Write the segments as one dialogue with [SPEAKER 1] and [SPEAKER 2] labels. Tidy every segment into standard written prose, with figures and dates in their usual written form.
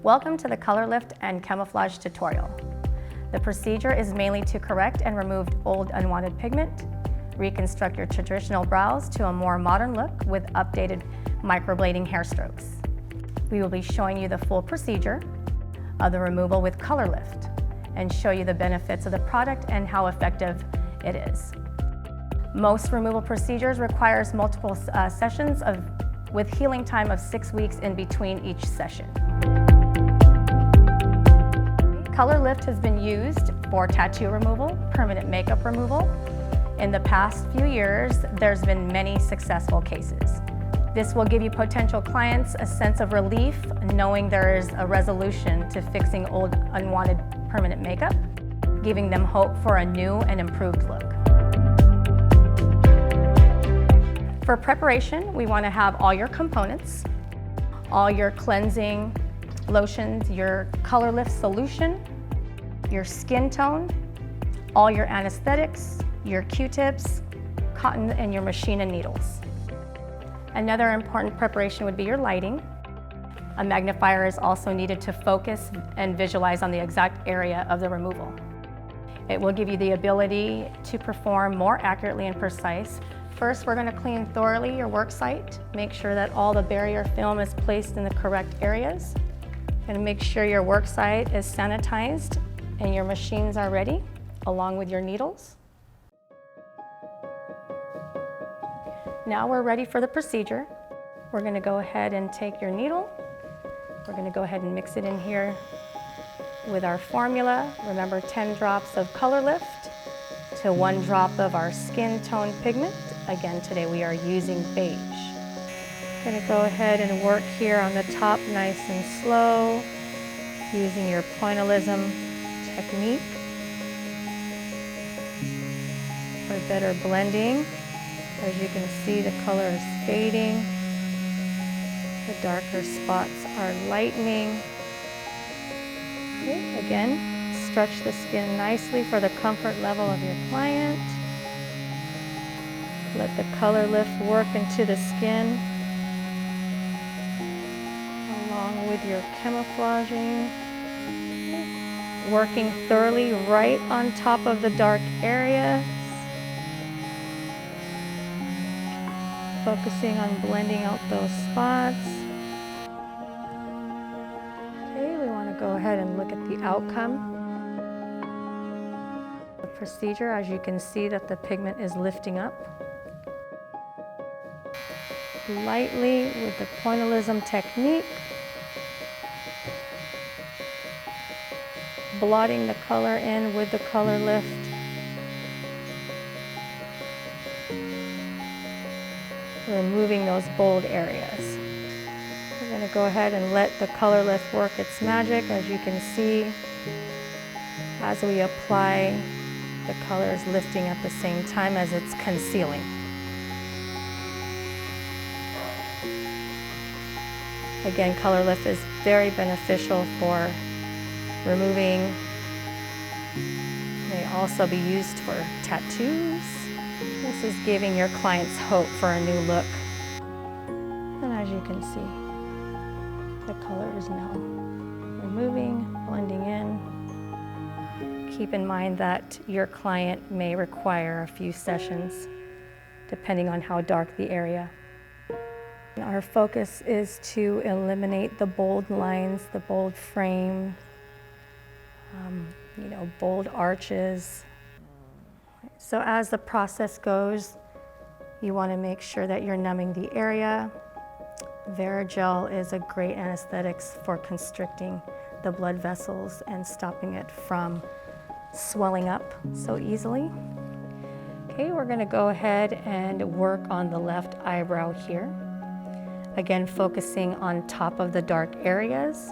[SPEAKER 1] Welcome to the Color Lift and Camouflage tutorial. The procedure is mainly to correct and remove old unwanted pigment, reconstruct your traditional brows to a more modern look with updated microblading hair strokes. We will be showing you the full procedure of the removal with Color Lift and show you the benefits of the product and how effective it is. Most removal procedures requires multiple sessions with healing time of 6 weeks in between each session. Color Lift has been used for tattoo removal, permanent makeup removal. In the past few years, there's been many successful cases. This will give you potential clients a sense of relief knowing there is a resolution to fixing old unwanted permanent makeup, giving them hope for a new and improved look. For preparation, we want to have all your components, all your cleansing lotions, your Color Lift solution, your skin tone, all your anesthetics, your Q-tips, cotton, and your machine and needles. Another important preparation would be your lighting. A magnifier is also needed to focus and visualize on the exact area of the removal. It will give you the ability to perform more accurately and precise. First, we're going to clean thoroughly your work site. Make sure that all the barrier film is placed in the correct areas. And make sure your work site is sanitized and your machines are ready, along with your needles. Now we're ready for the procedure. We're going to go ahead and take your needle. We're going to go ahead and mix it in here with our formula. Remember, 10 drops of Color Lift to 1 drop of our skin tone pigment. Again, today we are using beige. Going to go ahead and work here on the top nice and slow using your pointillism technique for better blending. As you can see, the color is fading. The darker spots are lightening. Okay, again, stretch the skin nicely for the comfort level of your client. Let the Color Lift work into the skin along with your camouflaging. Working thoroughly right on top of the dark area. Focusing on blending out those spots. Okay, we want to go ahead and look at the outcome. The procedure, as you can see that the pigment is lifting up. Lightly with the pointillism technique. Blotting the color in with the Color Lift. Removing those bold areas. We're going to go ahead and let the Color Lift work its magic. As you can see, as we apply, the color is lifting at the same time as it's concealing. Again, Color Lift is very beneficial for removing. May also be used for tattoos. This is giving your clients hope for a new look. And as you can see, the color is now removing, blending in. Keep in mind that your client may require a few sessions depending on how dark the area. Our focus is to eliminate the bold lines, the bold frame, bold arches. So as the process goes, you want to make sure that you're numbing the area. Varigel is a great anesthetic for constricting the blood vessels and stopping it from swelling up so easily. Okay, we're going to go ahead and work on the left eyebrow here. Again, focusing on top of the dark areas,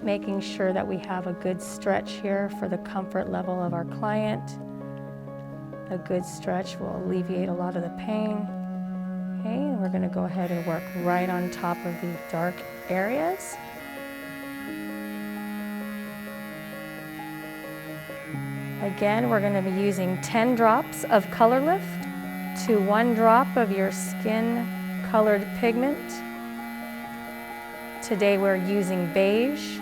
[SPEAKER 1] making sure that we have a good stretch here for the comfort level of our client. A good stretch will alleviate a lot of the pain. Okay, and we're going to go ahead and work right on top of the dark areas. Again, we're going to be using 10 drops of Color Lift to 1 drop of your skin colored pigment Today we're using beige.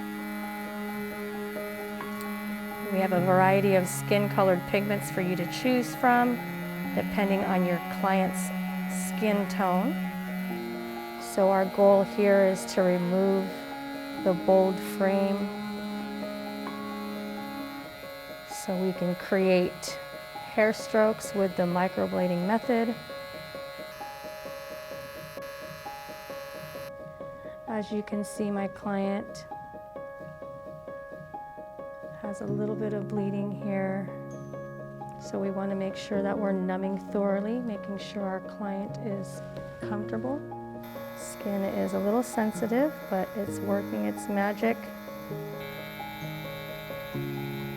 [SPEAKER 1] We have a variety of skin-colored pigments for you to choose from, depending on your client's skin tone. So our goal here is to remove the bold frame so we can create hair strokes with the microblading method. As you can see, my client has a little bit of bleeding here. So we want to make sure that we're numbing thoroughly, making sure our client is comfortable. Skin is a little sensitive, but it's working its magic.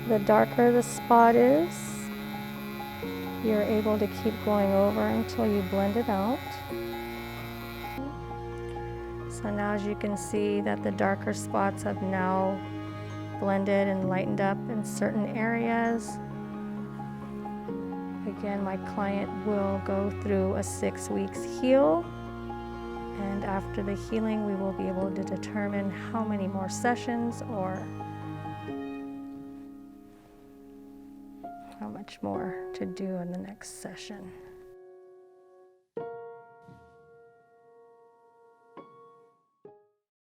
[SPEAKER 1] The darker the spot is, you're able to keep going over until you blend it out. So now, as you can see, that the darker spots have now blended and lightened up in certain areas. Again, my client will go through a 6 weeks heal, and after the healing we will be able to determine how many more sessions or how much more to do in the next session.